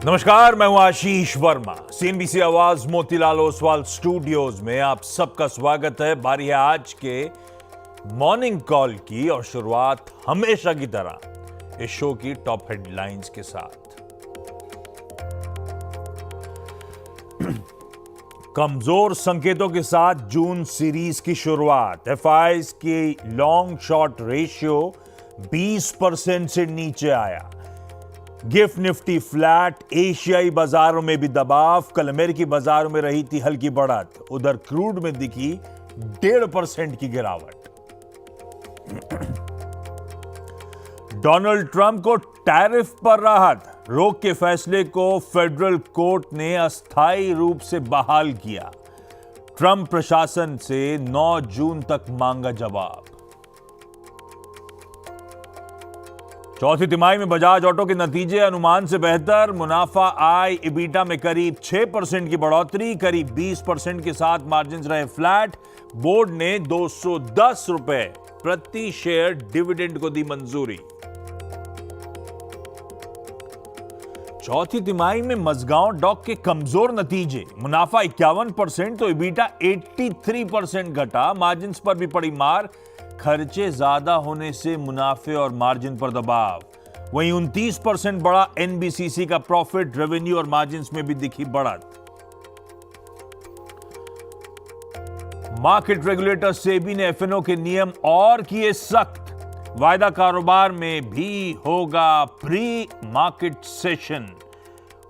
नमस्कार, मैं हूं आशीष वर्मा। सीएनबीसी आवाज मोतीलाल ओसवाल स्टूडियोज में आप सबका स्वागत है। बारी है आज के मॉर्निंग कॉल की और शुरुआत हमेशा की तरह इस शो की टॉप हेडलाइंस के साथ। कमजोर संकेतों के साथ जून सीरीज की शुरुआत। एफआईज की लॉन्ग शॉर्ट रेशियो 20% से नीचे आया। Gift Nifty flat. एशियाई बाजारों में भी दबाव। कल अमेरिकी बाजारों में रही थी हल्की बढ़त। उधर क्रूड में दिखी 1.5% की गिरावट। डोनाल्ड ट्रंप को टैरिफ पर राहत। रोक के फैसले को फेडरल कोर्ट ने अस्थायी रूप से बहाल किया। ट्रंप प्रशासन से 9 जून तक मांगा जवाब। चौथी तिमाही में बजाज ऑटो के नतीजे अनुमान से बेहतर। मुनाफा, आय, इबीटा में करीब 6% की बढ़ोतरी। करीब 20% के साथ मार्जिन रहे फ्लैट। बोर्ड ने 210 रुपए प्रति शेयर डिविडेंड को दी मंजूरी। चौथी तिमाही में मझगांव डॉक के कमजोर नतीजे। मुनाफा 51% तो इबीटा 83% घटा। मार्जिन पर भी पड़ी मार। खर्चे ज्यादा होने से मुनाफे और मार्जिन पर दबाव। वहीं 29% बढ़ा एनबीसीसी का प्रॉफिट। रेवेन्यू और मार्जिन में भी दिखी बढ़त। मार्केट रेगुलेटर सेबी ने एफएनओ के नियम और किए सख्त। वायदा कारोबार में भी होगा pre market session.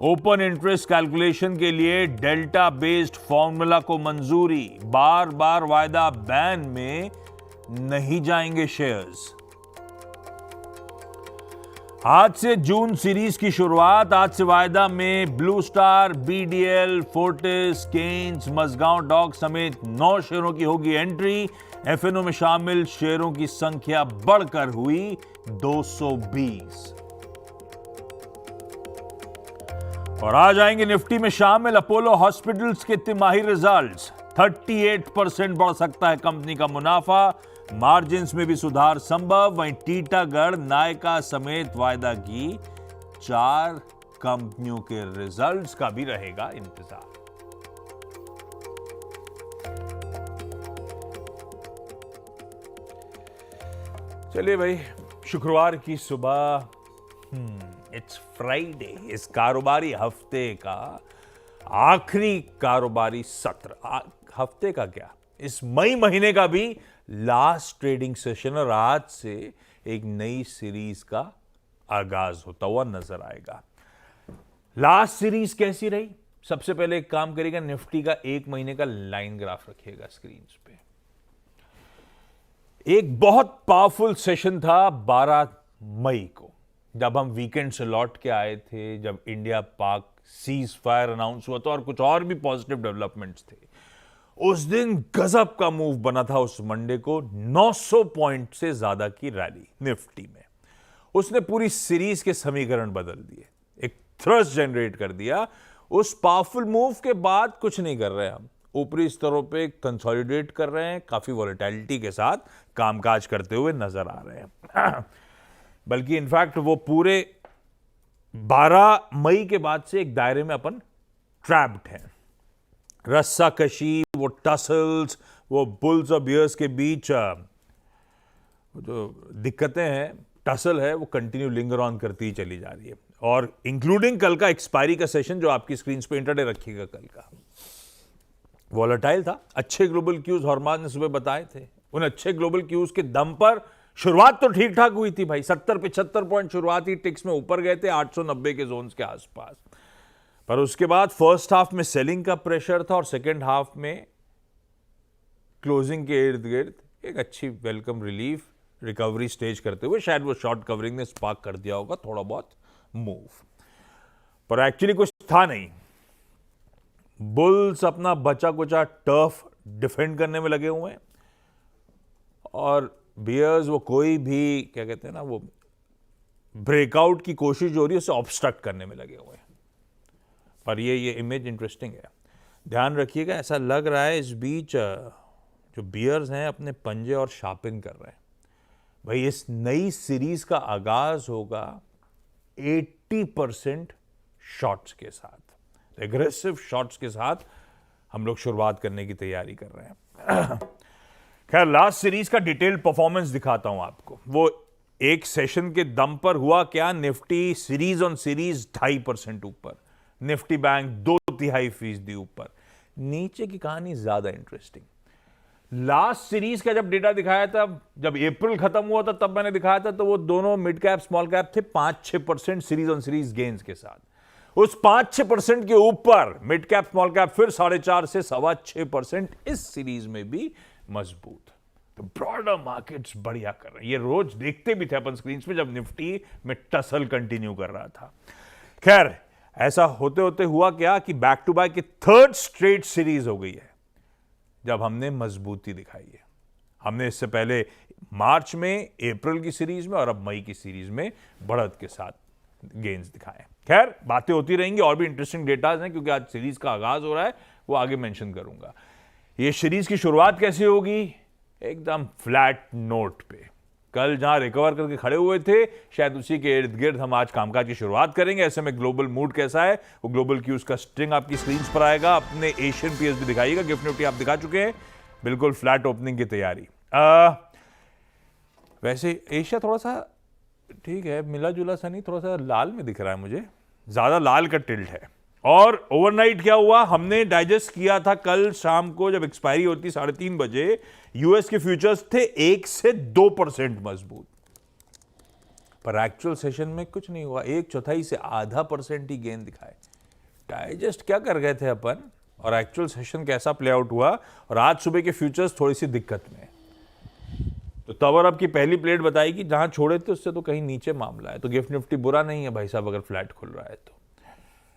Open interest calculation के लिए डेल्टा बेस्ड फॉर्मूला को मंजूरी। बार बार वायदा बैन में नहीं जाएंगे शेयर्स। आज से जून सीरीज की शुरुआत। आज से वायदा में Blue Star, BDL, Fortis, Kaynes, Mazagon Dock समेत 9 शेयरों की होगी एंट्री। एफएनओ में शामिल शेयरों की संख्या बढ़कर हुई 220। और आ जाएंगे निफ्टी में शामिल अपोलो हॉस्पिटल्स के तिमाही रिजल्ट्स। 38% बढ़ सकता है कंपनी का मुनाफा। मार्जिन्स में भी सुधार संभव। वहीं टीटागढ़, नायका समेत वायदा की 4 कंपनियों के रिजल्ट्स का भी रहेगा इंतजार। चलिए भाई, शुक्रवार की सुबह, इट्स फ्राइडे। इस कारोबारी हफ्ते का आखिरी कारोबारी सत्र। हफ्ते का क्या, इस मई महीने का भी लास्ट ट्रेडिंग सेशन। और आज से एक नई सीरीज का आगाज होता हुआ नजर आएगा। लास्ट सीरीज कैसी रही? सबसे पहले एक काम करिएगा, निफ्टी का 1 महीने का लाइन ग्राफ रखिएगा स्क्रीन पे। एक बहुत पावरफुल सेशन था 12 मई को, जब हम वीकेंड से लौट के आए थे, जब इंडिया पाक सीज फायर अनाउंस हुआ था और कुछ और भी पॉजिटिव डेवलपमेंट्स थे। उस दिन गजब का मूव बना था। उस मंडे को 900 पॉइंट से ज्यादा की रैली निफ्टी में। उसने पूरी सीरीज के समीकरण बदल दिए, एक थ्रस्ट जनरेट कर दिया। उस पावरफुल मूव के बाद कुछ नहीं कर रहे हम, ऊपरी स्तरों पे कंसोलिडेट कर रहे हैं, काफी वॉलेटिलिटी के साथ कामकाज करते हुए नजर आ रहे हैं। बल्कि इनफैक्ट वो पूरे 12 मई के बाद से एक दायरे में अपन ट्रैप्ड हैं। रस्साकशी, वो टसल्स, वो बुल्स और बियर्स के बीच जो दिक्कतें हैं, टसल है, वो कंटिन्यू लिंगर ऑन करती ही चली जा रही है। और इंक्लूडिंग कल का एक्सपायरी का सेशन जो आपकी स्क्रीन पे इंटरडे रखिएगा, कल का वॉलेटाइल था। अच्छे ग्लोबल क्यूज हॉर्मन ने सुबह बताए थे। उन अच्छे ग्लोबल क्यूज के दम पर शुरुआत तो ठीक ठाक हुई थी भाई। 70-75 पॉइंट शुरुआती टिक्स में ऊपर गए थे, 890 के जोन्स के आसपास। पर उसके बाद फर्स्ट हाफ में सेलिंग का प्रेशर था और सेकेंड हाफ में क्लोजिंग के इर्द गिर्द एक अच्छी वेलकम रिलीफ रिकवरी स्टेज करते हुए शायद वो शॉर्ट कवरिंग ने स्पार्क कर दिया होगा थोड़ा बहुत मूव। पर एक्चुअली कुछ था नहीं। बुल्स अपना बचा कुचा टर्फ डिफेंड करने में लगे हुए हैं और बियर्स वो कोई भी क्या कहते हैं ना, वो ब्रेकआउट की कोशिश जो हो रही है उसे ऑब्स्ट्रक्ट करने में लगे हुए हैं। पर ये इमेज इंटरेस्टिंग है, ध्यान रखिएगा। ऐसा लग रहा है इस बीच जो बियर्स हैं अपने पंजे और शार्पिन कर रहे हैं। भाई इस नई सीरीज का आगाज होगा 80% शॉट्स के साथ, एग्रेसिव शॉट्स के साथ हम लोग शुरुआत करने की तैयारी कर रहे हैं। खैर, लास्ट सीरीज का डिटेल्ड परफॉर्मेंस दिखाता हूं आपको। वो एक सेशन के दम पर हुआ क्या, निफ्टी सीरीज ऑन सीरीज 2.5% ऊपर, निफ्टी बैंक 2.5% ऊपर। नीचे की कहानी ज्यादा इंटरेस्टिंग। लास्ट सीरीज का जब डेटा दिखाया था, जब अप्रैल खत्म हुआ था तब मैंने दिखाया था, तो वो दोनों मिड कैप स्मॉल कैप थे 5-6% सीरीज ऑन सीरीज गेन्स के साथ। उस 5-6% के ऊपर मिड कैप स्मॉल कैप फिर 4.5 से 6.25% इस सीरीज में भी मजबूत। तो ब्रॉडर मार्केट्स बढ़िया कर रहे हैं। ये रोज देखते भी थे अपन स्क्रीन पे जब निफ्टी में टसल कंटिन्यू कर रहा था। खैर, ऐसा होते होते हुआ क्या कि बैक टू बैक की थर्ड स्ट्रेट सीरीज हो गई है जब हमने मजबूती दिखाई है। हमने इससे पहले मार्च में, अप्रैल की सीरीज में और अब मई की सीरीज में बढ़त के साथ गेन्स दिखाए। खैर, बातें होती रहेंगी, और भी इंटरेस्टिंग डेटाज हैं क्योंकि आज सीरीज का आगाज हो रहा है, वो आगे मेंशन करूंगा। ये सीरीज की शुरुआत कैसे होगी? एकदम फ्लैट नोट पे। कल जहां रिकवर करके खड़े हुए थे, शायद उसी के इर्द गिर्द हम आज कामकाज की शुरुआत करेंगे। ऐसे में ग्लोबल मूड कैसा है, वो ग्लोबल क्यूज का स्ट्रिंग आपकी स्क्रीन पर आएगा। अपने एशियन पीएस भी दिखाइएगा, गिफ्ट निफ्टी आप दिखा चुके हैं, बिल्कुल फ्लैट ओपनिंग की तैयारी। वैसे एशिया थोड़ा सा ठीक है, मिला जुला सा नहीं, थोड़ा सा लाल में दिख रहा है मुझे, ज्यादा लाल का टिल्ट है। और ओवरनाइट क्या हुआ, हमने डाइजेस्ट किया था कल शाम को जब एक्सपायरी होती 3:30 बजे, यूएस के फ्यूचर्स थे 1 से 2% मजबूत, पर एक्चुअल सेशन में कुछ नहीं हुआ, 1/4 से आधा % ही गेन दिखाए। डाइजेस्ट क्या कर गए थे अपन, और एक्चुअल सेशन कैसा प्ले आउट हुआ, और आज सुबह के फ्यूचर्स थोड़ी सी दिक्कत में। तो तब अब की पहली प्लेट बताई कि जहां छोड़े थे उससे तो कहीं नीचे मामला है। तो गिफ्ट निफ्टी बुरा नहीं है भाई साहब अगर फ्लैट खुल रहा है तो।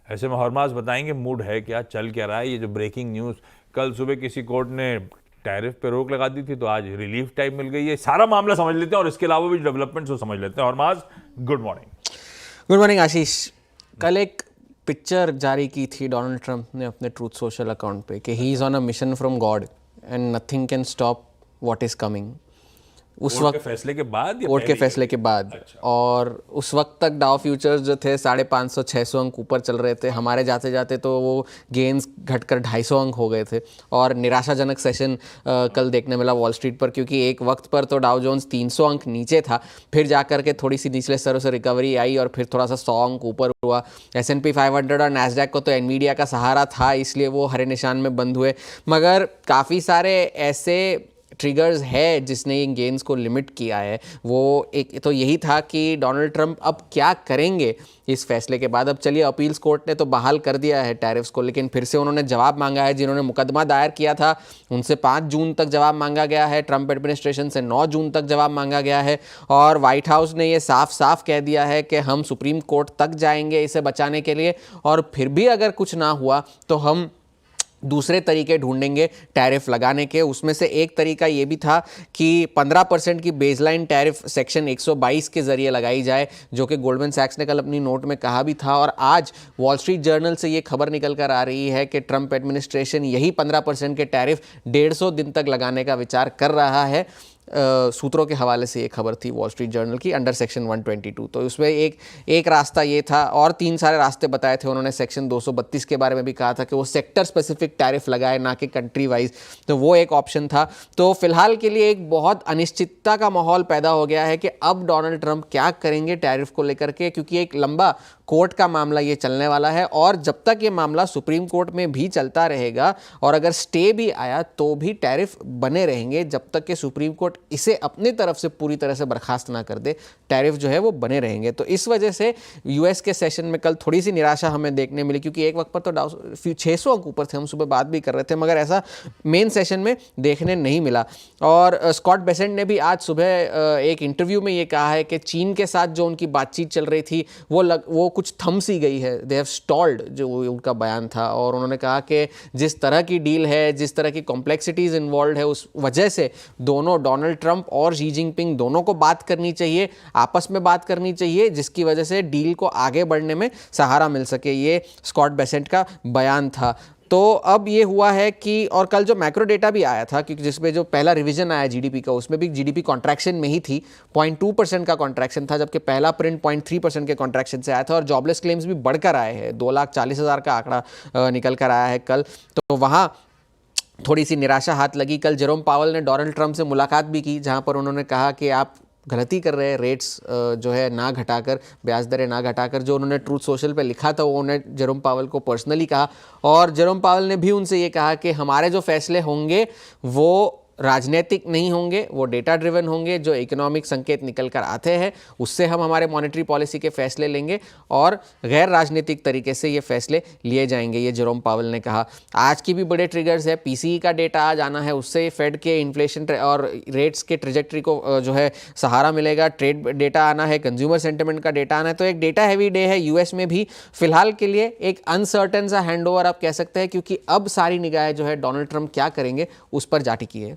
ऐसे में हरमास बताएंगे मूड है क्या, चल क्या रहा है। ये जो ब्रेकिंग न्यूज, कल सुबह किसी कोर्ट ने टैरिफ पे रोक लगा दी थी, तो आज रिलीफ टाइम मिल गई है। सारा मामला समझ लेते हैं और इसके अलावा भी डेवलपमेंट्स को समझ लेते हैं। हरमास, गुड मॉर्निंग। गुड मॉर्निंग आशीष। कल एक पिक्चर जारी की थी डोनाल्ड ट्रंप ने अपने ट्रूथ सोशल अकाउंट पे कि he is on a mission from God and nothing can stop what is coming. उस वक्त फैसले के बाद, कोर्ट के फैसले के बाद। अच्छा। और उस वक्त तक डाउ फ्यूचर्स जो थे 550-600 अंक ऊपर चल रहे थे, हमारे जाते जाते तो वो गेन्स घटकर 250 अंक हो गए थे। और निराशाजनक सेशन कल देखने मिला वॉल स्ट्रीट पर, क्योंकि एक वक्त पर तो डाउ जोन्स 300 अंक नीचे था, फिर जाकर के थोड़ी सी निचले स्तरों से रिकवरी आई और फिर थोड़ा सा 100 अंक ऊपर हुआ। S&P 500 और नैस्डैक को तो एनवीडिया का सहारा था, इसलिए वो हरे निशान में बंद हुए। मगर काफ़ी सारे ऐसे ट्रिगर्स है जिसने इन गेन्स को लिमिट किया है। वो एक तो यही था कि डोनाल्ड ट्रंप अब क्या करेंगे इस फैसले के बाद। अब चलिए, अपील्स कोर्ट ने तो बहाल कर दिया है टैरिफ्स को, लेकिन फिर से उन्होंने जवाब मांगा है। जिन्होंने मुकदमा दायर किया था उनसे 5 जून तक जवाब मांगा गया है, ट्रंप एडमिनिस्ट्रेशन से 9 जून तक जवाब मांगा गया है। और व्हाइट हाउस ने ये साफ साफ कह दिया है कि हम सुप्रीम कोर्ट तक जाएंगे इसे बचाने के लिए, और फिर भी अगर कुछ ना हुआ तो हम दूसरे तरीके ढूंढेंगे टैरिफ लगाने के। उसमें से एक तरीका ये भी था कि 15% की बेसलाइन टैरिफ सेक्शन 122 के जरिए लगाई जाए, जो कि गोल्डमैन सैक्स ने कल अपनी नोट में कहा भी था। और आज वॉल स्ट्रीट जर्नल से ये खबर निकल कर आ रही है कि ट्रंप एडमिनिस्ट्रेशन यही 15% के टैरिफ 150 दिन तक लगाने का विचार कर रहा है। सूत्रों के हवाले से ये खबर थी वॉल स्ट्रीट जर्नल की, अंडर सेक्शन 122। तो उसमें एक रास्ता ये था, और 3 सारे रास्ते बताए थे उन्होंने। सेक्शन 232 के बारे में भी कहा था कि वो सेक्टर स्पेसिफिक टैरिफ लगाए, ना कि कंट्री वाइज, तो वो एक ऑप्शन था। तो फिलहाल के लिए एक बहुत अनिश्चितता का माहौल पैदा हो गया है कि अब डोनाल्ड ट्रंप क्या करेंगे टैरिफ को लेकर के, क्योंकि एक लंबा कोर्ट का मामला ये चलने वाला है। और जब तक ये मामला सुप्रीम कोर्ट में भी चलता रहेगा और अगर स्टे भी आया तो भी टैरिफ बने रहेंगे, जब तक कि सुप्रीम कोर्ट इसे अपनी तरफ से पूरी तरह से बर्खास्त ना कर दे, टैरिफ जो है वो बने रहेंगे। तो इस वजह से यूएस के सेशन में कल थोड़ी सी निराशा हमें देखने मिली, क्योंकि एक वक्त पर तो 600 अंक ऊपर थे, हम सुबह बात भी कर रहे थे, मगर ऐसा मेन सेशन में देखने नहीं मिला। और स्कॉट बेसेंट ने भी आज सुबह एक इंटरव्यू में ये कहा है कि चीन के साथ जो उनकी बातचीत चल रही थी वो कुछ थम सी गई है, दे हैव स्टॉल्ड, जो उनका बयान था। और उन्होंने कहा कि जिस तरह की डील है, जिस तरह की कॉम्प्लेक्सिटीज इन्वॉल्व है, उस वजह से दोनों डोनाल्ड ट्रंप और शी जिनपिंग दोनों को बात करनी चाहिए, आपस में बात करनी चाहिए, जिसकी वजह से डील को आगे बढ़ने में सहारा मिल सके। ये स्कॉट बेसेंट का बयान था। तो अब ये हुआ है कि, और कल जो मैक्रो डेटा भी आया था, क्योंकि जिसमें जो पहला रिवीजन आया जीडीपी का, उसमें भी जीडीपी कॉन्ट्रैक्शन में ही थी, 0.2% का कॉन्ट्रैक्शन था, जबकि पहला प्रिंट 0.3% के कॉन्ट्रैक्शन से आया था। और जॉबलेस क्लेम्स भी बढ़कर आए हैं, 2,40,000 का आंकड़ा निकल कर आया है कल। तो वहाँ थोड़ी सी निराशा हाथ लगी। कल जेरोम पावल ने डोनाल्ड ट्रंप से मुलाकात भी की, जहाँ पर उन्होंने कहा कि आप गलती कर रहे हैं, रेट्स जो है ना घटाकर, ब्याज दरें ना घटाकर। जो उन्होंने ट्रूथ सोशल पे लिखा था वो उन्होंने जेरोम पावल को पर्सनली कहा, और जेरोम पावल ने भी उनसे ये कहा कि हमारे जो फैसले होंगे वो राजनीतिक नहीं होंगे, वो डेटा ड्रिवन होंगे। जो इकोनॉमिक संकेत निकल कर आते हैं उससे हम हमारे मॉनेटरी पॉलिसी के फैसले लेंगे, और गैर राजनीतिक तरीके से ये फैसले लिए जाएंगे, ये जेरोम पावल ने कहा। आज की भी बड़े ट्रिगर्स है, पीसीई का डेटा आ जाना है, उससे फेड के इन्फ्लेशन और रेट्स के ट्रेजेक्ट्री को जो है सहारा मिलेगा। ट्रेड डेटा आना है, कंज्यूमर सेंटिमेंट का डेटा आना है। तो एक डेटा हैवी डे है यूएस में भी। फिलहाल के लिए एक अनसर्टन सा हैंडओवर आप कह सकते हैं, क्योंकि अब सारी निगाहें जो है डोनाल्ड ट्रंप क्या करेंगे उस पर जा टिकी है।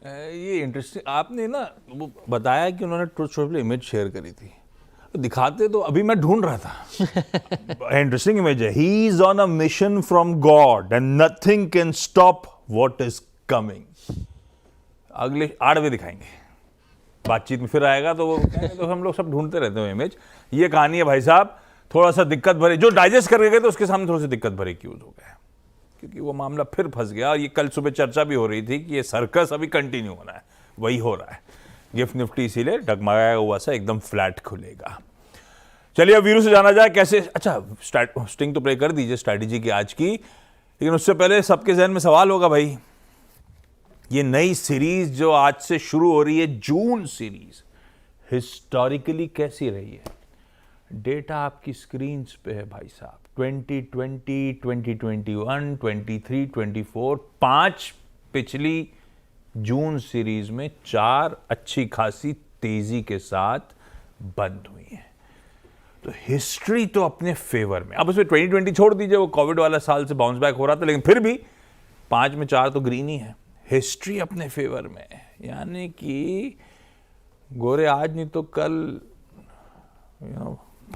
ये इंटरेस्टिंग आपने ना वो बताया कि उन्होंने ट्रूथ सोशल पे इमेज शेयर करी थी, दिखाते तो अभी मैं ढूंढ रहा था। इंटरेस्टिंग इमेज है, he is on a mission from God and nothing can stop what is coming. अगले 8 बजे दिखाएंगे, बातचीत में फिर आएगा तो वो तो हम लोग सब ढूंढते रहते हैं इमेज। ये कहानी है भाई साहब, थोड़ा सा दिक्कत भरे, जो डाइजेस्ट करके गए तो उसके सामने थोड़ी सी दिक्कत भरे क्यूज हो गए, क्योंकि वो मामला फिर फंस गया। और ये कल सुबह चर्चा भी हो रही थी कि ये सर्कस अभी कंटिन्यू होना है, वही हो रहा है। गिफ्ट निफ्टी इसीलिए डगमगाया हुआ सा एकदम फ्लैट खुलेगा। चलिए अब वीरू से जाना जाए कैसे। अच्छा, स्टिंग तो प्ले कर दीजिए स्ट्रैटेजी की आज की, लेकिन उससे पहले सबके जहन में सवाल होगा भाई, ये नई सीरीज जो आज से शुरू हो रही है, जून सीरीज, हिस्टोरिकली कैसी रही है? डेटा आपकी स्क्रीन पे है भाई साहब। 2020, 2021, 23, 24, 5 पिछली जून सीरीज में 4 अच्छी खासी तेजी के साथ बंद हुई है। तो हिस्ट्री तो अपने फेवर में। अब उसमें 2020 छोड़ दीजिए, वो कोविड वाला साल से बाउंस बैक हो रहा था, लेकिन फिर भी 5 में 4 तो ग्रीन ही है। हिस्ट्री अपने फेवर में, यानी कि गोरे आज नहीं तो कल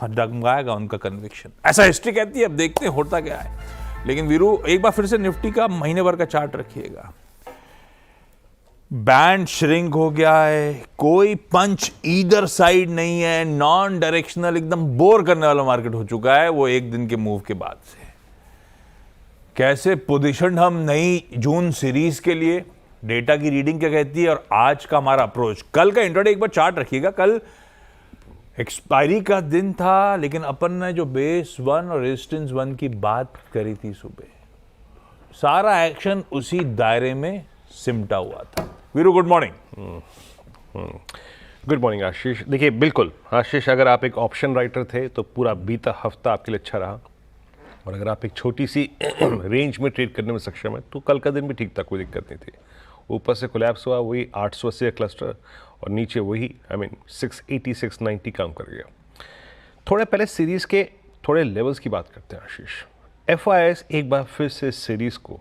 डगमगाएगा उनका कन्विक्शन, ऐसा हिस्ट्री कहती है। अब देखते हैं होता क्या है। लेकिन वीरू एक बार फिर से निफ्टी का महीने भर का चार्ट रखिएगा। बैंड श्रिंक हो गया है, कोई पंच ईदर साइड नहीं है, नॉन डायरेक्शनल, एकदम बोर करने वाला मार्केट हो चुका है वो एक दिन के मूव के बाद से। कैसे पोजीशन हम नई जून सीरीज के लिए, डेटा की रीडिंग क्या कहती है और आज का हमारा अप्रोच। कल का इंट्राडे एक बार चार्ट रखिएगा, कल एक्सपायरी का दिन था, लेकिन अपन ने जो बेस 1 और रेजिस्टेंस 1 की बात करी थी सुबह, सारा एक्शन उसी दायरे में सिमटा हुआ था। Veeru good morning. Good morning Ashish. देखिए बिल्कुल आशीष, अगर आप एक ऑप्शन राइटर थे तो पूरा बीता हफ्ता आपके लिए अच्छा रहा, और अगर आप एक छोटी सी रेंज में ट्रेड करने में सक्षम है तो कल का दिन भी ठीक था, कोई दिक्कत नहीं थी। ऊपर से कोलैप्स हुआ वही 880 का क्लस्टर, और नीचे वही 680 690 काम कर गया। थोड़े पहले सीरीज़ के थोड़े लेवल्स की बात करते हैं आशीष। FIS एक बार फिर से सीरीज़ को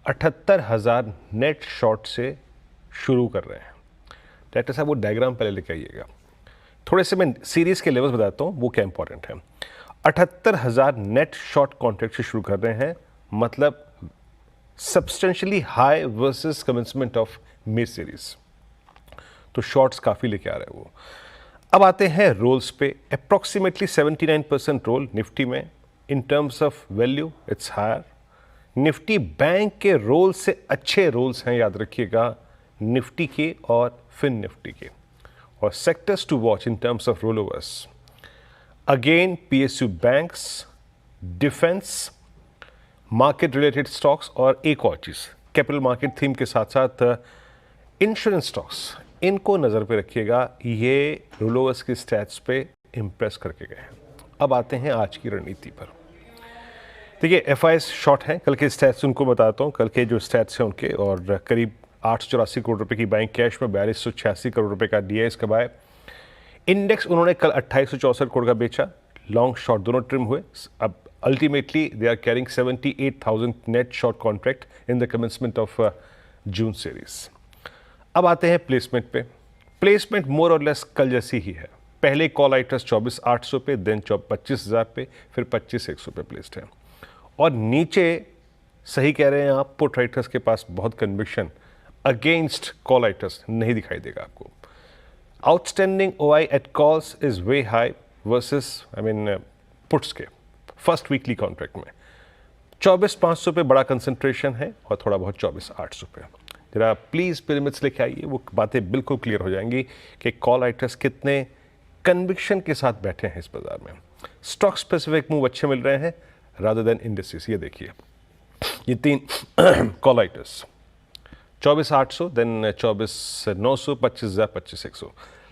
78,000 नेट शॉर्ट से शुरू कर रहे हैं। डायरेक्टर साहब वो डायग्राम पहले लेके आइएगा। थोड़े से मैं सीरीज़ के लेवल्स बताता हूँ वो क्या इंपॉर्टेंट है। 78,000 नेट शॉर्ट कॉन्ट्रैक्ट से शुरू कर रहे हैं, मतलब substantially high versus commencement of May series, तो शॉर्ट्स काफ़ी लेके आ रहे हैं वो। अब आते हैं रोल्स पे। अप्रॉक्सीमेटली 79% रोल निफ्टी में। In terms of value it's higher. Nifty bank के रोल से अच्छे रोल्स हैं, याद रखिएगा, निफ्टी के और फिन निफ्टी के। और sectors to watch in terms of roll overs, again PSU banks, defence, market related stocks, और एक और चीज़ कैपिटल मार्केट थीम के साथ साथ इंश्योरेंस स्टॉक्स, इनको नज़र पे रखिएगा। ये रोलोवर्स के स्टैट्स पे इम्प्रेस करके गए हैं। अब आते हैं आज की रणनीति पर। देखिए FIS शॉर्ट हैं, कल के स्टैट्स उनको बताता हूँ। कल के जो स्टैट्स हैं उनके, और करीब 884 करोड़ रुपए की बैंक कैश में 4286 करोड़ रुपए का DIS का बाय। इंडेक्स उन्होंने कल 2864 करोड़ का बेचा, लॉन्ग शॉर्ट दोनों ट्रिम हुए। अब ultimately they are carrying 78,000 net short contract in the commencement of June series. अब आते हैं प्लेसमेंट पे। प्लेसमेंट मोर और लेस कल जैसी ही है। पहले कॉल आइटर्स 24,800 पे, देन 25,000 पे, फिर 25,100 पे प्लेस्ड है। और नीचे सही कह रहे हैं आप, पुट राइटर्स के पास बहुत कन्विक्शन, अगेंस्ट कॉल राइटर्स नहीं दिखाई देगा आपको। Outstanding OI at calls is way high versus puts के फर्स्ट वीकली कॉन्ट्रैक्ट में 24,500 पे बड़ा कंसंट्रेशन है और थोड़ा बहुत 24,800 पे। जरा प्लीज़ पिरामिड्स लेके आइए, वो बातें बिल्कुल क्लियर हो जाएंगी कि कॉल राइटर्स कितने कन्विक्शन के साथ बैठे हैं इस बाजार में। स्टॉक स्पेसिफिक मूव अच्छे मिल रहे हैं रादर देन इंडस्ट्रीज। ये देखिए, ये 3 कॉल राइटर्स 24,800, देन 24,900, 25,000, 25,100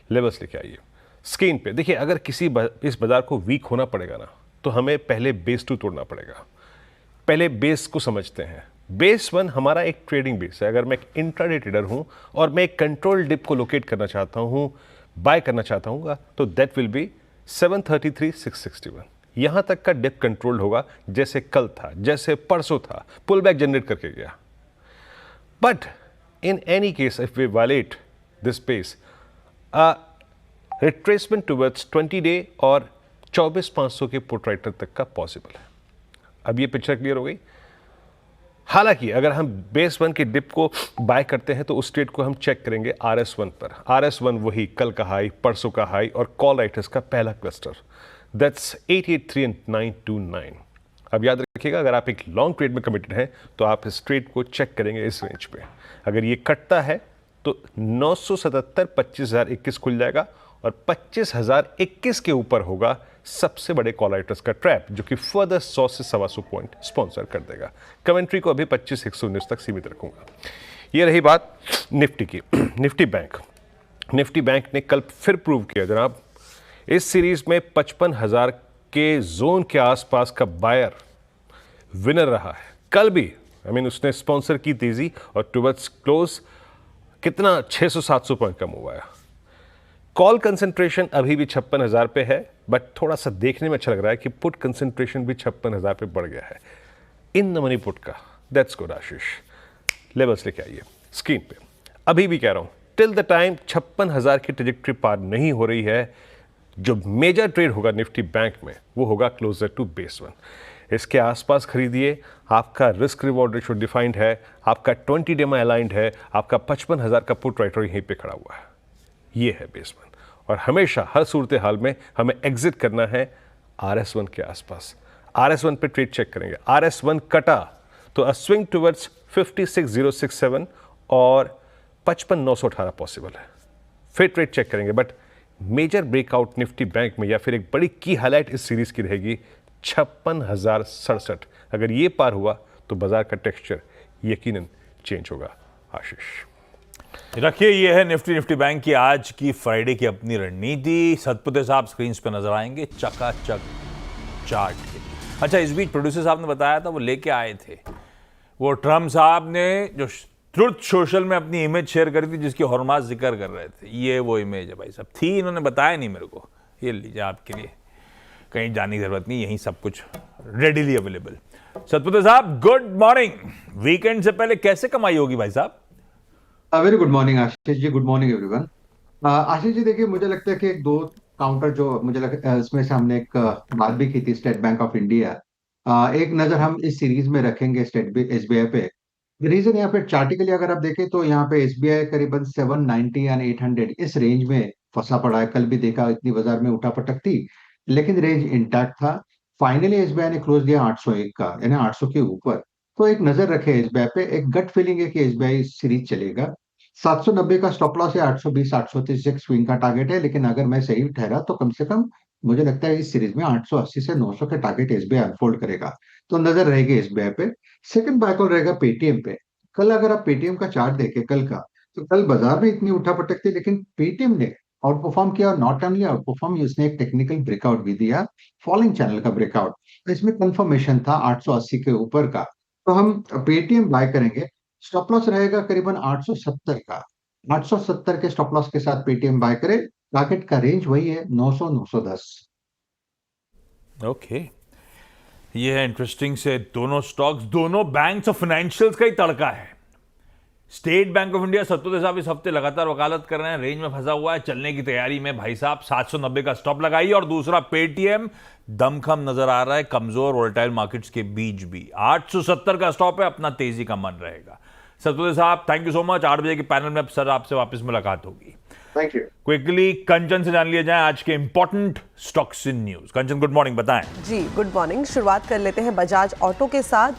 लेवल्स लेके आइए। स्क्रीन पे देखिए, अगर किसी इस बाजार को वीक होना पड़ेगा ना, तो हमें पहले बेस 2 तोड़ना पड़ेगा। पहले बेस को समझते हैं। बेस 1 हमारा एक ट्रेडिंग बेस है। अगर मैं एक इंट्राडे ट्रेडर हूं और मैं एक कंट्रोल डिप को लोकेट करना चाहता हूं, बाय करना चाहता हूं, तो दैट विल बी 733,661। यहां तक का डिप कंट्रोल होगा, जैसे कल था, जैसे परसों था, पुल बैक जनरेट करके गया। But in any case if we violate this base, retracement towards 20 day और 24,500 के पुट राइटर तक का पॉसिबल है। अब ये पिक्चर क्लियर हो गई। हालांकि अगर हम बेस 1 के डिप को बाय करते हैं तो उस ट्रेड को हम चेक करेंगे RS1 पर। RS1 वही कल का हाई, परसों का हाई और कॉल राइटर्स का पहला क्लस्टर, दैट्स 883 एंड 929। अब याद रखिएगा, अगर आप एक लॉन्ग ट्रेड में कमिटेड हैं तो आप इस ट्रेड को चेक करेंगे इस रेंज पे। अगर ये कटता है तो 977, 25,021 खुल जाएगा और 25,021 के ऊपर होगा सबसे बड़े कॉल राइटर्स का ट्रैप, जो कि फर्दर 100 से 125 पॉइंट स्पॉन्सर कर देगा। कमेंट्री को अभी 25,119 तक सीमित रखूंगा। ये रही बात निफ्टी की। निफ्टी बैंक ने कल फिर प्रूव किया जनाब, इस सीरीज में 55,000 के जोन के आसपास का बायर विनर रहा है। कल भी उसने स्पॉन्सर की तेजी और टुवर्ड्स क्लोज कितना 600-700 पॉइंट का मूव आया। कॉल कंसंट्रेशन अभी भी 56,000 पे है, बट थोड़ा सा देखने में अच्छा लग रहा है कि पुट कंसंट्रेशन भी 56,000 पे बढ़ गया है इन द मनी पुट का। That's good Ashish. लेवल्स लेके आइए स्क्रीन पे। अभी भी कह रहा हूं, टिल द टाइम 56,000 की ट्रेजेक्टरी पार नहीं हो रही है, जो मेजर ट्रेड होगा निफ्टी बैंक में वो होगा क्लोजर टू बेस 1। इसके आसपास खरीदिए। आपका रिस्क रिवॉर्ड रेशियो डिफाइंड है, आपका 20 डे में अलाइंड है, आपका 55,000 का पुट राइटर यहीं पे खड़ा हुआ है। ये है बेस 1 और हमेशा हर सूरत हाल में हमें एग्जिट करना है RS1 के आसपास। RS1 पे ट्रेड चेक करेंगे। RS1 कटा तो अ स्विंग टुवर्ड्स 56,067 और 55,918 पॉसिबल है। फिर ट्रेड चेक करेंगे, but major breakout Nifty bank में या फिर एक बड़ी की हाईलाइट इस सीरीज की रहेगी 56,067। अगर ये पार हुआ तो बाजार का टेक्सचर यकीनन चेंज होगा। आशीष रखिए, ये है निफ्टी बैंक की आज की फ्राइडे की अपनी रणनीति। सतपुते साहब स्क्रीन पे नजर आएंगे चकाचक चार्ट के। अच्छा, इस बीच प्रोड्यूसर साहब ने बताया था वो लेके आए थे, वो ट्रम्प साहब ने जो ट्रुथ सोशल में अपनी इमेज शेयर करी थी जिसकी हरमास जिक्र कर रहे थे, ये वो इमेज है भाई साहब। थी, इन्होंने बताया नहीं मेरे को। ये लीजिए आपके लिए, कहीं जाने की जरूरत नहीं, यहीं सब कुछ रेडिली अवेलेबल। सतपुते साहब गुड मॉर्निंग। वीकेंड से पहले कैसे कमाई होगी भाई साहब? वेरी गुड मॉर्निंग आशीष जी, good morning everyone. Ashish ji देखिए, मुझे लगता है कि एक दो काउंटर जो मुझे इसमें से हमने एक बात भी की थी स्टेट बैंक ऑफ इंडिया। एक नजर हम इस सीरीज में रखेंगे SBI पे। रीजन यहाँ पे चार्टिकली अगर आप देखें तो यहाँ पे SBI करीबन 790 या 800 इस रेंज में फंसा पड़ा है। कल भी देखा, इतनी बाजार में उठापटक थी लेकिन रेंज इंटैक्ट था। फाइनली SBI ने क्लोज दिया 801 का, यानी 800 के ऊपर। तो एक नजर रखे SBI पे। एक गट फीलिंग है कि SBI सीरीज चलेगा। 790 का स्टॉप लॉस है, 820 830 एक स्विंग का टारगेट है। लेकिन अगर मैं सही ठहरा तो कम से कम मुझे लगता है इस सीरीज में 880 से 900 के टारगेट SBI अनफोल्ड करेगा। तो नजर रहेगी SBI पे। सेकंड बाय कॉल रहेगा पेटीएम पे। कल अगर आप पेटीएम का चार्ट देखें कल का, तो कल बाजार में इतनी उठापटक थी लेकिन पेटीएम ने आउट परफॉर्म किया। और नॉट ओनली आउट परफॉर्म, उसने एक टेक्निकल ब्रेकआउट भी दिया, फॉलिंग चैनल का ब्रेकआउट। तो इसमें कंफर्मेशन था 880 के ऊपर का। तो हम पेटीएम बाय करेंगे। स्टॉप लॉस रहेगा करीबन 870 का। 870 के स्टॉप लॉस के साथ पेटीएम बाय करें। टारगेट का रेंज वही है 900 910। ओके, ये है इंटरेस्टिंग से दोनों स्टॉक्स, दोनों बैंक्स और फाइनेंशियल्स का ही तड़का है। स्टेट बैंक ऑफ इंडिया सत्तोदे साहब इस हफ्ते लगातार वकालत कर रहे हैं, रेंज में फंसा हुआ है, चलने की तैयारी में भाई साहब 790 का स्टॉप लगाइए। और दूसरा पेटीएम दमखम नजर आ रहा है कमजोर वोलेटाइल मार्केट्स के बीच भी, 870 का स्टॉप है, अपना तेजी का मन रहेगा। सत्तोदे साहब थैंक यू सो मच। 8 बजे के पैनल में अब सर आपसे वापस मुलाकात होगी। Thank you. क्विकली कंचन से जान लिया जाए आज के important stocks in news. Kanchan good morning, बताएं। जी गुड मॉर्निंग। शुरुआत कर लेते हैं बजाज ऑटो के साथ।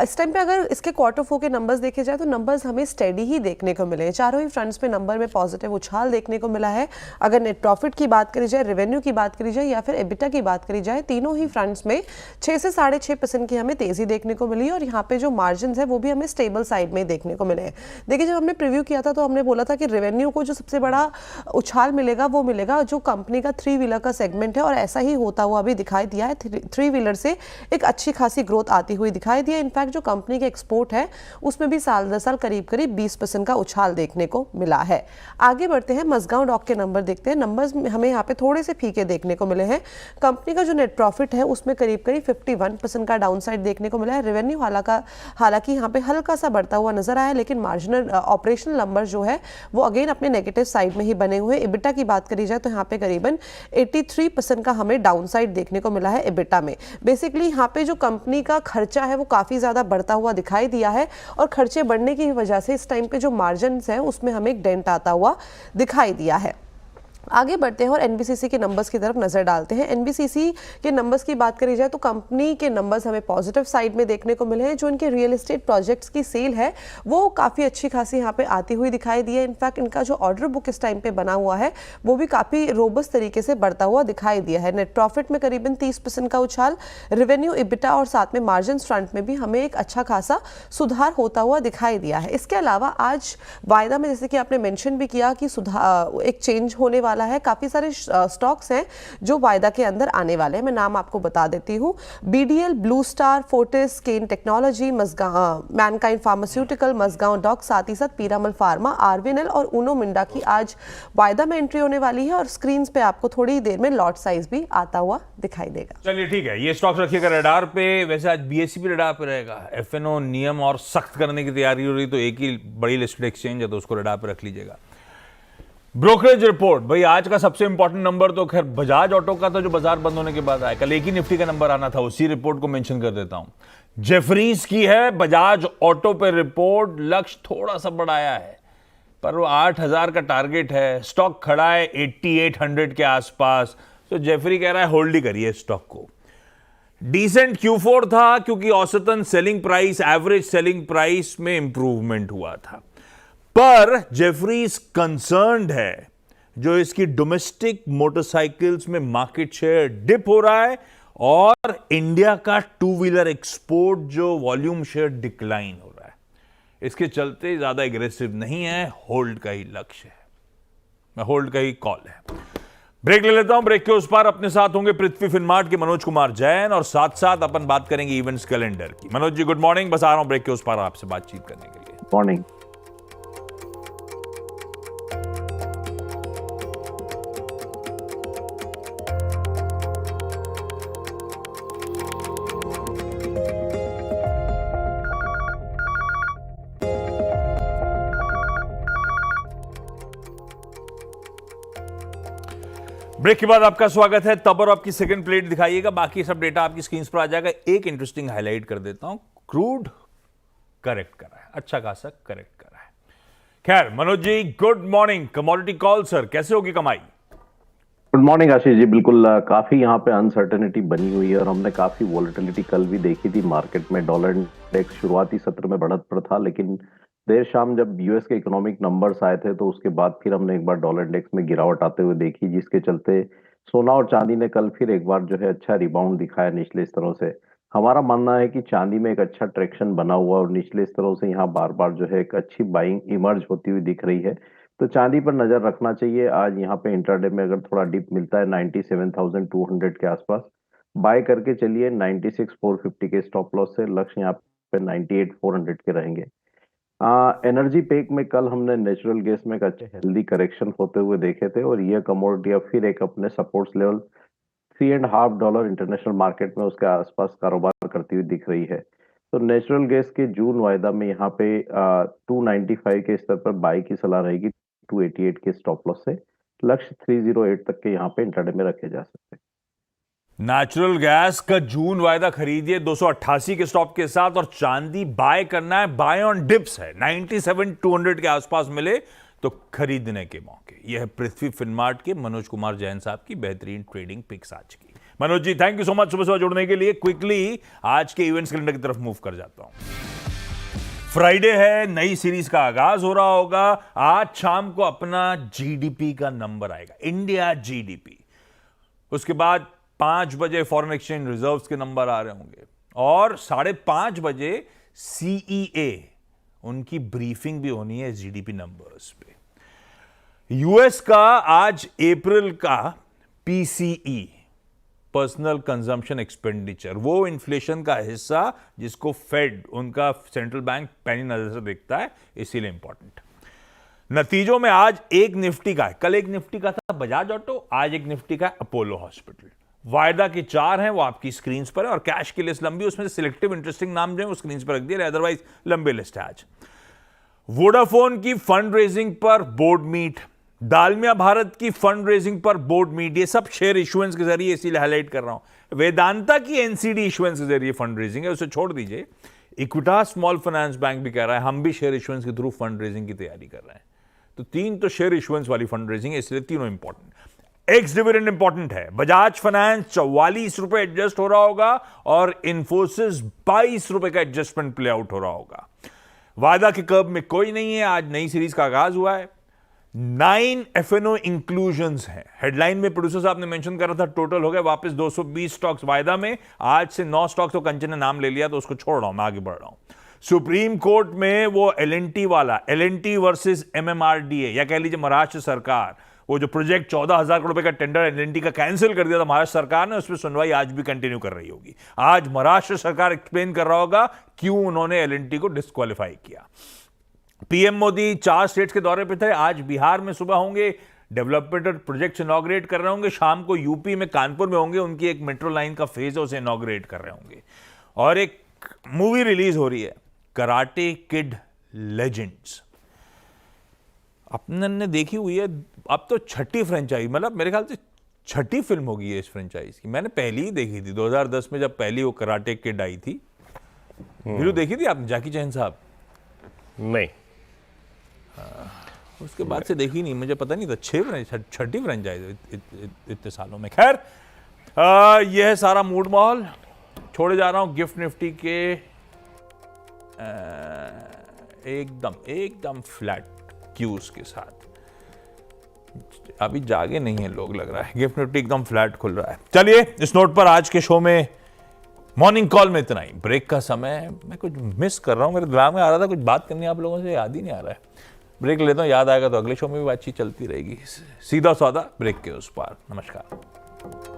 इस टाइम पे अगर इसके क्वार्टर 4 के नंबर्स देखे जाए तो नंबर्स हमें स्टेडी ही देखने को मिले हैं। चारों ही फ्रंट्स पे नंबर में पॉजिटिव उछाल देखने को मिला है। अगर नेट प्रॉफिट की बात करी जाए, रेवेन्यू की बात करी जाए या फिर एबिटा की बात करी जाए, तीनों ही फ्रंट्स में 6 से 6.5% की हमें तेजी देखने को मिली। और यहाँ पे जो मार्जिन है वो भी हमें स्टेबल साइड में देखने को मिले हैं। देखिए जब हमने प्रीव्यू किया था तो हमने बोला था कि रेवेन्यू को जो सबसे बड़ा उछाल मिलेगा वो मिलेगा जो कंपनी का 3 व्हीलर का सेगमेंट है, और ऐसा ही होता हुआ भी दिखाई दिया है। 3 व्हीलर से एक अच्छी खासी ग्रोथ आती हुई दिखाई दी है। इनफैक्ट जो कंपनी के एक्सपोर्ट है उसमें भी साल दर साल करीब 20% का उछाल देखने को मिला है। आगे बढ़ते हैं, मजगांव डॉक के नंबर देखते हैं। नंबर्स हमें यहाँ पे थोड़े से फीके देखने को मिले हैं। कंपनी का जो नेट प्रॉफिट है उसमें करीब 51% का डाउन साइड देखने को मिला है। रेवेन्यू हालांकि यहाँ पे हल्का सा बढ़ता हुआ नजर आया, लेकिन मार्जिनल ऑपरेशनल नंबर जो है वो अगेन अपने नेगेटिव साइड में ही बने हुए। एबिटा की बात करी जाए तो यहाँ पे करीबन 83% का हमें डाउन साइड देखने को मिला है एबिटा में। बेसिकली यहाँ पे जो कंपनी का खर्चा है वो काफ़ी ज़्यादा बढ़ता हुआ दिखाई दिया है, और खर्चे बढ़ने की वजह से इस टाइम पे जो मार्जिन है उसमें हमें एक डेंट आता हुआ दिखाई दिया है। आगे बढ़ते हैं और एनबीसीसी के नंबर्स की तरफ नजर डालते हैं। एनबीसीसी के नंबर्स की बात करी जाए तो कंपनी के नंबर्स हमें पॉजिटिव साइड में देखने को मिले हैं। जो इनके रियल एस्टेट प्रोजेक्ट्स की सेल है वो काफ़ी अच्छी खासी यहाँ पे आती हुई दिखाई दी है। इनफैक्ट इनका जो ऑर्डर बुक इस टाइम पे बना हुआ है वो भी काफ़ी रोबस्ट तरीके से बढ़ता हुआ दिखाई दिया है। नेट प्रॉफिट में करीबन 30% का उछाल, रेवेन्यू, एबिटा और साथ में मार्जिन फ्रंट में भी हमें एक अच्छा खासा सुधार होता हुआ दिखाई दिया है। इसके अलावा आज वायदा में जैसे कि आपने मेंशन भी किया कि एक चेंज होने वाला है। काफी सारे स्टॉक्स हैं जो वायदा के अंदर आने वाले हैं। मैं नाम आपको बता देती हूँ। BDL, Blue Star, Fortis, Kaynes technology, Mankind pharmaceutical, Mazagon dock, साथ ही साथ पीरामल फार्मा, आरवीएनएल और उनो मिंडा की आज वायदा में एंट्री होने वाली है। और स्क्रीन पे आपको थोड़ी ही देर में लॉट साइज भी आता हुआ दिखाई देगा। चलिए ठीक है, ये स्टॉक्स रखिएगा रडार पे। वैसे आज बीएसई भी रडार पे रहेगा। एफएनओ नियम और सख्त करने की तैयारी हो रही, तो एक ही बड़ी लिस्टेड एक्सचेंज है तो उसको रडार पे रख लीजिएगा। ब्रोकरेज रिपोर्ट भाई, आज का सबसे इंपॉर्टेंट नंबर तो खैर बजाज ऑटो का था जो बाजार बंद होने के बाद आया। कल एक ही निफ्टी का नंबर आना था, उसी रिपोर्ट को मेंशन कर देता हूं। जेफरीज की है बजाज ऑटो पे रिपोर्ट, लक्ष्य थोड़ा सा बढ़ाया है पर वो 8000 का टारगेट है। स्टॉक खड़ा है 8800 के आसपास, तो जेफरी कह रहा है होल्ड ही करिए स्टॉक को। डिसेंट Q4 था क्योंकि औसतन selling price, average selling price में इंप्रूवमेंट हुआ था। पर जेफरीज कंसर्न्ड है जो इसकी डोमेस्टिक मोटरसाइकिल्स में मार्केट शेयर डिप हो रहा है और इंडिया का 2 व्हीलर एक्सपोर्ट जो वॉल्यूम शेयर डिक्लाइन हो रहा है। इसके चलते ज्यादा एग्रेसिव नहीं है, होल्ड का ही लक्ष्य है, होल्ड का ही कॉल है। ब्रेक ले लेता हूं, ब्रेक के उस पार अपने साथ होंगे पृथ्वी फिनमार्ट के मनोज कुमार जैन, और साथ साथ अपन बात करेंगे इवेंट्स कैलेंडर की। मनोज जी गुड मॉर्निंग, बस आ रहा हूं ब्रेक के उस पार आपसे बातचीत करने के लिए। मॉर्निंग। ब्रेक के बाद आपका स्वागत है। तब और आपकी सेकंड प्लेट दिखाइएगा, बाकी सब डेटा आपकी स्क्रीन पर आ जाएगा। एक इंटरेस्टिंग हाईलाइट कर देता हूं, क्रूड करेक्ट कर रहा है, अच्छा खासा करेक्ट कर रहा है। खैर Manoj ji good morning. Commodity call sir, कैसे होगी कमाई? Good morning Ashish ji. बिल्कुल काफी यहाँ पे अनसर्टेनिटी बनी हुई है और हमने काफी वॉलेटिलिटी कल भी देखी थी मार्केट में। डॉलर इंडेक्स शुरुआती सत्र में बढ़त पर था, लेकिन देर शाम जब यूएस के इकोनॉमिक नंबर्स आए थे तो उसके बाद फिर हमने एक बार डॉलर इंडेक्स में गिरावट आते हुए देखी, जिसके चलते सोना और चांदी ने कल फिर एक बार जो है अच्छा रिबाउंड दिखाया निचले स्तरों से। हमारा मानना है कि चांदी में एक अच्छा ट्रैक्शन बना हुआ और निचले स्तरों से यहाँ बार बार जो है एक अच्छी बाइंग इमर्ज होती हुई दिख रही है, तो चांदी पर नजर रखना चाहिए। आज यहाँ पे इंटरडे में अगर थोड़ा डिप मिलता है 97,200 के आसपास, बाय करके चलिए। 96,450 के स्टॉप लॉस से लक्ष्य यहाँ पे 98,400 के रहेंगे। एनर्जी पेक में कल हमने नेचुरल गैस में एक अच्छे हेल्दी करेक्शन होते हुए देखे थे और ये कमोडिटी अब फिर एक अपने सपोर्ट्स लेवल $3.5 इंटरनेशनल मार्केट में उसके आसपास कारोबार करती हुई दिख रही है। तो नेचुरल गैस के जून वायदा में यहाँ पे 295 के स्तर पर बाई की सलाह रहेगी, 288 के स्टॉप लॉस से। लक्ष्य 308 तक के यहाँ पे इंट्राडे में रखे जा सकते हैं। नेचुरल गैस का जून वायदा खरीदिए 288 के स्टॉप के साथ, और चांदी बाय करना है, बाय ऑन डिप्स है, 97,200 के आसपास मिले तो खरीदने के मौके। यह है पृथ्वी फिनमार्ट के मनोज कुमार जैन साहब की बेहतरीन ट्रेडिंग पिक्स आज की। Manoj ji, thank you so much सुबह सुबह जुड़ने के लिए। क्विकली आज के इवेंट्स कैलेंडर की तरफ मूव कर जाता हूं। फ्राइडे है, नई सीरीज का आगाज हो रहा होगा। आज शाम को अपना जीडीपी का नंबर आएगा, इंडिया जीडीपी। उसके बाद 5 बजे फॉरेन एक्सचेंज रिजर्व्स के नंबर आ रहे होंगे, और 5:30 बजे सीईए उनकी ब्रीफिंग भी होनी है जीडीपी नंबर्स पे। यूएस का आज अप्रैल का पीसीई, पर्सनल कंजम्पशन एक्सपेंडिचर, वो इन्फ्लेशन का हिस्सा जिसको फेड, उनका सेंट्रल बैंक, पैनी नजर से देखता है, इसीलिए इंपॉर्टेंट। नतीजों में आज एक निफ्टी का है, कल एक निफ्टी का था बजाज ऑटो, आज एक निफ्टी का है अपोलो हॉस्पिटल। वायदा की 4 हैं, वो आपकी स्क्रीन पर है, और कैश की लिस्ट लंबी, उसमें से सिलेक्टिव इंटरेस्टिंग नाम जो है वो स्क्रीन पर रख दिए, अदरवाइज लंबी लिस्ट है आज। वोडाफोन की फंड रेजिंग पर बोर्ड मीट, दालमिया भारत की फंड रेजिंग पर बोर्ड मीट, ये सब शेयर इशुएंस के जरिए, इसीलिए हाईलाइट कर रहा हूं। वेदांता की एनसीडी इशुएंस के जरिए फंड रेजिंग है, उसे छोड़ दीजिए। इक्विटास स्मॉल फाइनेंस बैंक भी कह रहा है हम भी शेयर इशुएंस के थ्रू फंड रेजिंग की तैयारी कर रहे हैं। तो 3 तो शेयर इशुएंस वाली फंड रेजिंग है, इसलिए तीनों इंपॉर्टेंट। एक्स डिविडेंड इंपॉर्टेंट है, बजाज फाइनेंस 44 रुपए एडजस्ट हो रहा होगा, और इंफोसिस 22 रुपए का एडजस्टमेंट प्ले आउट हो रहा होगा। वायदा के कर्व में कोई नहीं है, आज नई सीरीज का आगाज हुआ है। 9 एफएनओ इंक्लूजन्स हैं, हेडलाइन में प्रोड्यूसर साहब ने मेंशन करा था, टोटल हो गया वापस 220 स्टॉक्स वायदा में। आज से 9 स्टॉक्स तो कंचन ने नाम ले लिया, तो उसको छोड़ रहा हूं, मैं आगे बढ़ रहा हूं। सुप्रीम कोर्ट में वो एलएनटी वाला, एलएनटी वर्सेस एमएमआरडीए, या कह लीजिए महाराष्ट्र सरकार, वो जो प्रोजेक्ट 14,000 करोड़ रुपए का टेंडर एलएनटी का कैंसिल कर दिया था महाराष्ट्र सरकार ने, उसमें सुनवाई आज भी कंटिन्यू कर रही होगी। आज महाराष्ट्र सरकार एक्सप्लेन कर रहा होगा क्यों उन्होंने एलएनटी को डिस्क्वालीफाई किया। पीएम मोदी 4 स्टेट्स के दौरे पे थे, आज बिहार में सुबह होंगे, डेवलपमेंट प्रोजेक्ट इनॉग्रेट कर रहे होंगे, शाम को यूपी में कानपुर में होंगे, उनकी एक मेट्रो लाइन का फेज है, उसे इनॉग्रेट कर रहे होंगे। और एक मूवी रिलीज हो रही है, कराटे किड लेजेंड्स, अपने ने देखी हुई है, अब तो 6ठी फ्रेंचाइज, मतलब मेरे ख्याल से 6ठी फिल्म होगी है इस फ्रेंचाइज की। मैंने पहली ही देखी थी 2010 में, जब पहली वो कराटे किड आई थी। वीडियो देखी थी आपने, जैकी चैन साहब? नहीं, उसके बाद से देखी नहीं, मुझे पता नहीं था। 6ठी फ्रेंचाइज इतने सालों में। खैर, यह है सारा मूड माहौल। छोड़े जा रहा हूं गिफ्ट निफ्टी के एकदम फ्लैट क्यूज के साथ। अभी जागे नहीं है लोग, लग रहा है गिफ्ट निफ्टी एकदम फ्लैट खुल रहा है। चलिए, इस नोट पर आज के शो में, मॉर्निंग कॉल में इतना ही। ब्रेक का समय, मैं कुछ मिस कर रहा हूं, मेरे दिमाग में आ रहा था कुछ बात करनी आप लोगों से, याद ही नहीं आ रहा है। ब्रेक लेता हूं, याद आएगा तो अगले शो में भी बातचीत चलती रहेगी। सीधा सौदा ब्रेक के उस पार। नमस्कार।